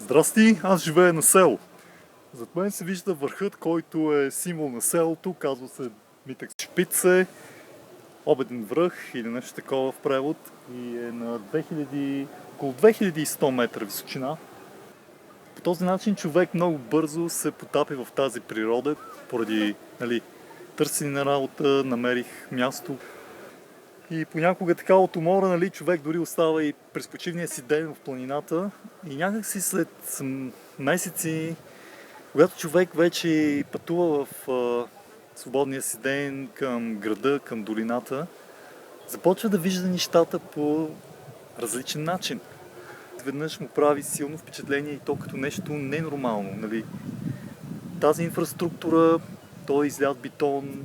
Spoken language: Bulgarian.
Здрасти, аз живея на село. Зад мен се вижда върхът, който е символ на селото, казва се Митек Шпице, обеден връх или нещо такова в превод и е на около 2100 метра височина. По този начин човек много бързо се потапи в тази природа, поради търсене на работа, намерих място. И понякога така от умора, човек дори остава и през почивния си ден в планината и някак си след месеци, когато човек вече пътува в свободния си ден към града, към долината, започва да вижда нещата по различен начин. Веднъж му прави силно впечатление и то като нещо ненормално. Тази инфраструктура, той излят бетон,